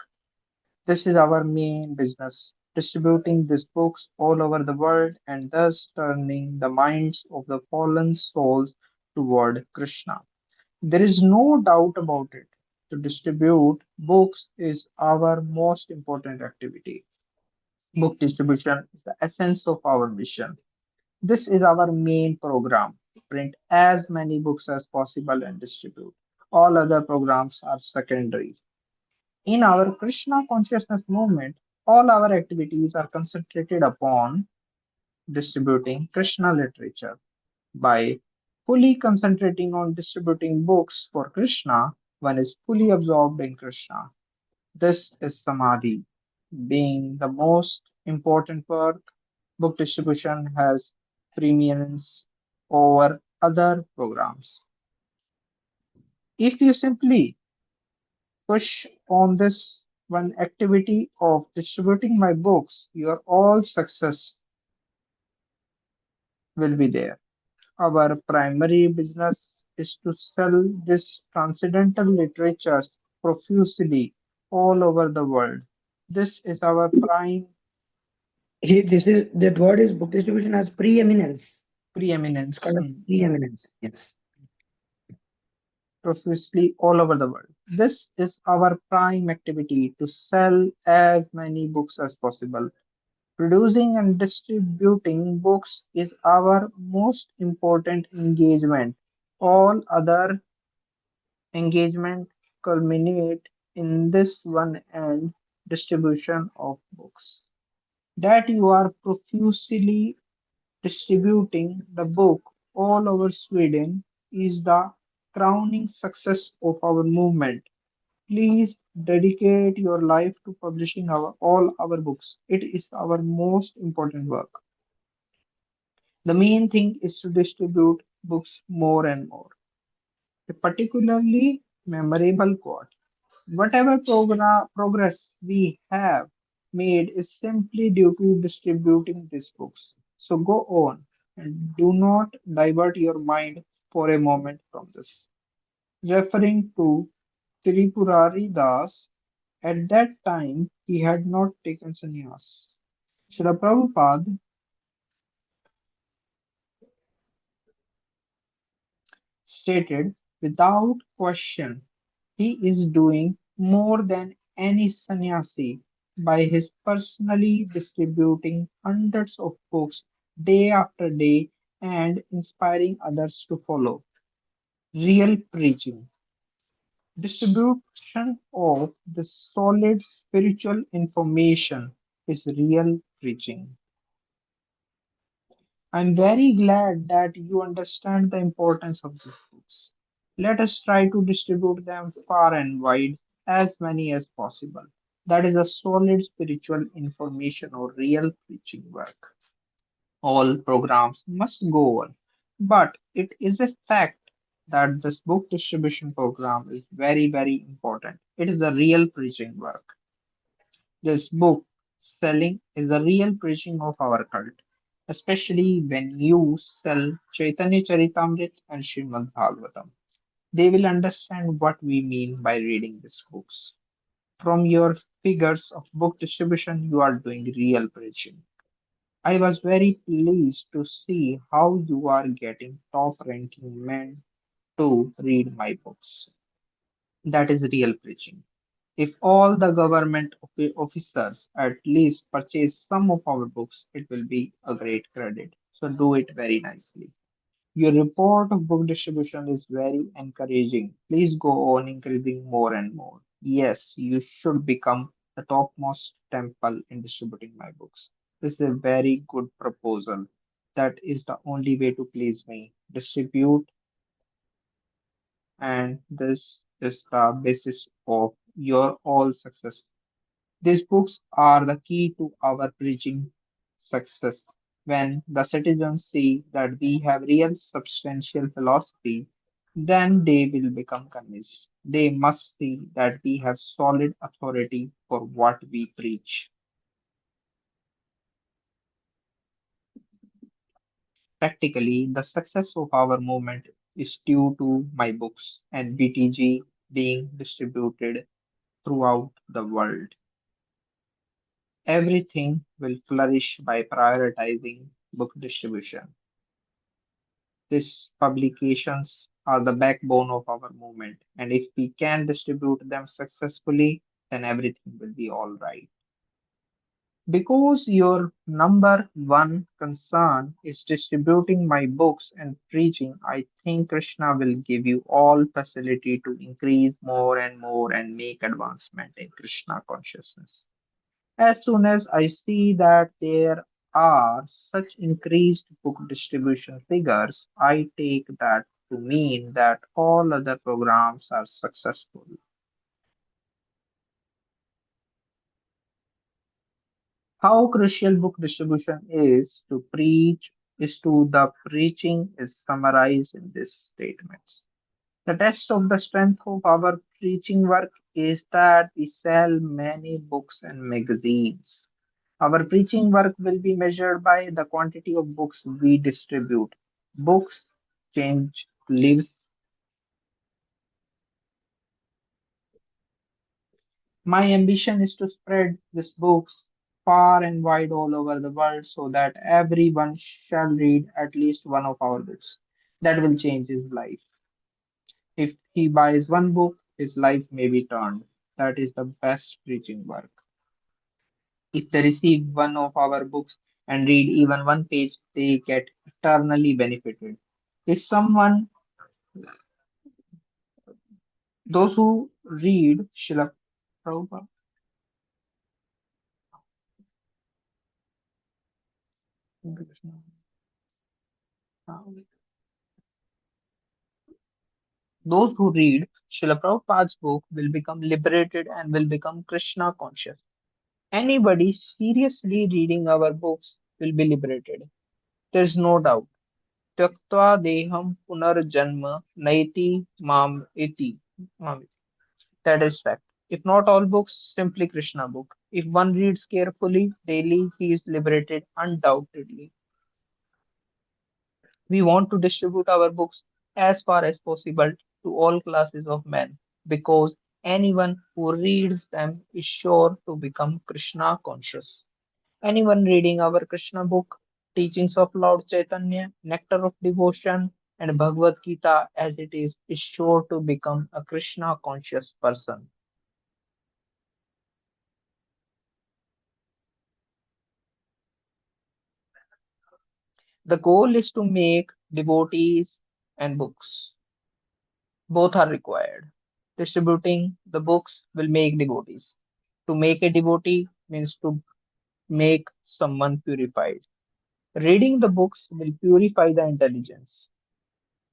This is our main business, distributing these books all over the world and thus turning the minds of the fallen souls toward Krishna. There is no doubt about it. To distribute books is our most important activity. Book distribution is the essence of our mission. This is our main program. Print as many books as possible and distribute. All other programs are secondary. In our Krishna consciousness movement, all our activities are concentrated upon distributing Krishna literature. By fully concentrating on distributing books for Krishna, one is fully absorbed in Krishna. This is Samadhi. Being the most important work, book distribution has preeminence over other programs. If you simply push on this one activity of distributing my books, your all success will be there. Our primary business is to sell this transcendental literature profusely all over the world. This is our prime This is that word is book distribution has preeminence. It's preeminence. called as preeminence. Yes. Profusely all over the world. This is our prime activity to sell as many books as possible. Producing and distributing books is our most important engagement. All other engagement culminate in this one end distribution of books. That you are profusely distributing the book all over Sweden is the crowning success of our movement. Please dedicate your life to publishing all our books. It is our most important work. The main thing is to distribute books more and more. A particularly memorable quote. Whatever progress we have made is simply due to distributing these books. So go on and do not divert your mind for a moment from this. Referring to Tripurari Das, at that time he had not taken sannyas. Srila Prabhupada stated without question he is doing more than any sannyasi by his personally distributing hundreds of books day after day and inspiring others to follow. Real preaching. Distribution of the solid spiritual information is real preaching. I'm very glad that you understand the importance of these books. Let us try to distribute them far and wide, as many as possible. That is a solid spiritual information or real preaching work. All programs must go on, but it is a fact that this book distribution program is very, very important. It is the real preaching work. This book selling is the real preaching of our cult, especially when you sell Chaitanya Charitamrita and Srimad Bhagavatam. They will understand what we mean by reading these books. From your figures of book distribution, you are doing real preaching. I was very pleased to see how you are getting top ranking men to read my books. That is real preaching. If all the government officers at least purchase some of our books, it will be a great credit. So do it very nicely. Your report of book distribution is very encouraging. Please go on increasing more and more. Yes, you should become the topmost temple in distributing my books. This is a very good proposal. That is the only way to please me. Distribute and this is the basis of your all success. These books are the key to our preaching success. When the citizens see that we have real substantial philosophy, then they will become convinced. They must see that we have solid authority for what we preach. Practically, the success of our movement is due to my books and BTG being distributed throughout the world. Everything will flourish by prioritizing book distribution. These publications are the backbone of our movement, and if we can distribute them successfully, then everything will be all right. Because your number one concern is distributing my books and preaching, I think Krishna will give you all facility to increase more and more and make advancement in Krishna consciousness. As soon as I see that there are such increased book distribution figures, I take that to mean that all other programs are successful. How crucial book distribution is to the preaching is summarized in these statements. The test of the strength of our preaching work is that we sell many books and magazines. Our preaching work will be measured by the quantity of books we distribute. Books change lives. My ambition is to spread these books far and wide all over the world so that everyone shall read at least one of our books. That will change his life. If he buys one book, his life may be turned. That is the best preaching work. If they receive one of our books and read even one page, they get eternally benefited. If someone, those who read Srila Prabhupada, those who read Srila Prabhupada's book will become liberated and will become Krishna conscious. Anybody seriously reading our books will be liberated. There's no doubt. त्यक्त्वा देहं पुनर्जन्म नयति माम इति. That is fact. If not all books, simply Krishna book. If one reads carefully daily, he is liberated undoubtedly. We want to distribute our books as far as possible to all classes of men because anyone who reads them is sure to become Krishna conscious. Anyone reading our Krishna book, Teachings of Lord Chaitanya, Nectar of Devotion, and Bhagavad Gita as it is sure to become a Krishna conscious person. The goal is to make devotees and books. Both are required. Distributing the books will make devotees. To make a devotee means to make someone purified. Reading the books will purify the intelligence.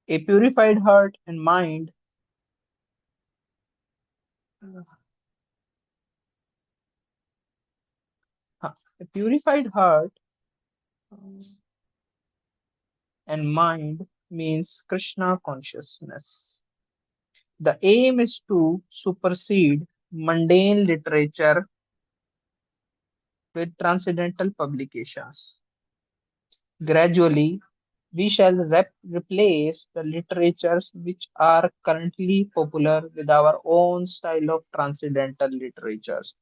A purified heart and mind a purified heart and mind means Krishna consciousness. The aim is to supersede mundane literature with transcendental publications. Gradually, we shall replace the literatures which are currently popular with our own style of transcendental literatures,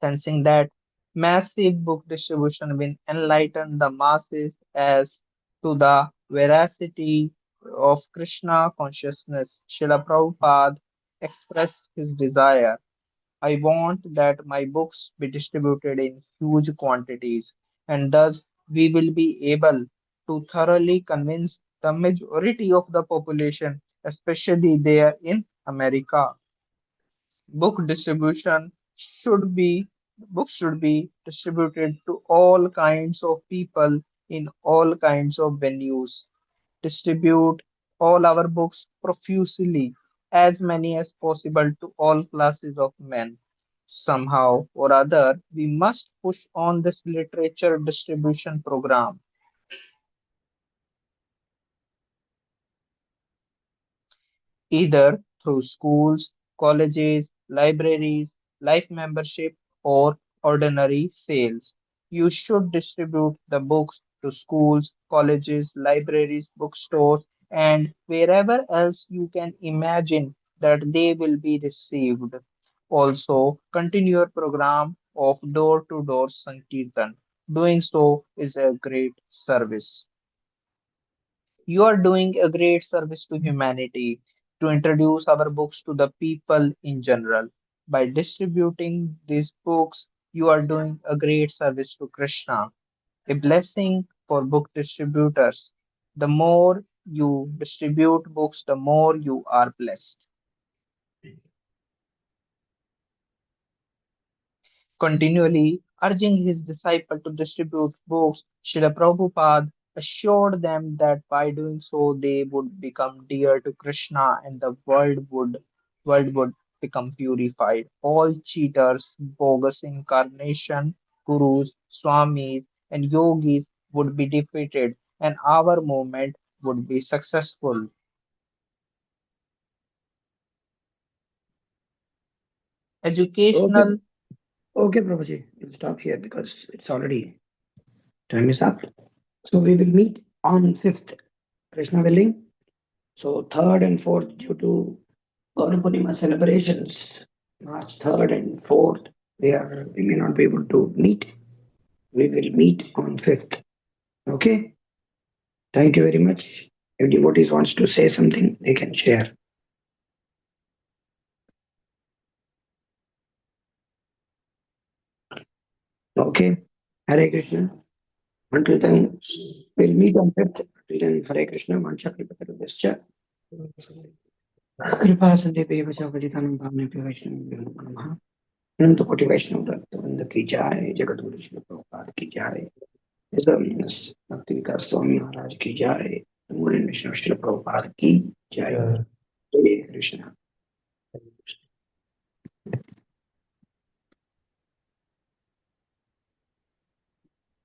sensing that massive book distribution will enlighten the masses as to the veracity of Krishna consciousness. Srila Prabhupada expressed his desire. I want that my books be distributed in huge quantities, and thus we will be able to thoroughly convince the majority of the population, especially there in America. Book distribution should be books should be distributed to all kinds of people in all kinds of venues. Distribute all our books profusely, as many as possible to all classes of men. Somehow or other, we must push on this literature distribution program, either through schools, colleges, libraries, life membership, or ordinary sales. You should distribute the books to schools, colleges, libraries, bookstores, and wherever else you can imagine that they will be received. Also, continue your program of door to door Sankirtan. Doing so is a great service. You are doing a great service to humanity to introduce our books to the people in general. By distributing these books, you are doing a great service to Krishna, a blessing for book distributors. The more you distribute books, the more you are blessed. Continually urging his disciples to distribute books, Srila Prabhupada assured them that by doing so they would become dear to Krishna and the world would become purified. All cheaters, bogus incarnation, gurus, swamis, and yogis would be defeated, and our movement would be successful. Okay, Educational. okay, Prabhuji, we'll stop here because it's already time is up. So we will meet on 5th, Krishna willing. So 3rd and 4th, due to Gaura Purnima celebrations, March 3rd and 4th, we may not be able to meet. We will meet on 5th. Okay. Thank you very much. If devotees wants to say something, they can share. Okay. Hare Krishna. Until then, we'll meet on 5th. Until then, Hare Krishna. Mancha Kripatarubhyascha. Kripa Sandhya Vacha Vajitanam Bhavne Vaishnava Namaha. अनंत कोटि वैष्णव दत्त वृंद की जाय, जगत गुरु श्री प्रभुपाद की जाय, भक्ति विकास स्वामी महाराज की जाय, मूल श्री प्रभुपाद की जाय। जय कृष्ण।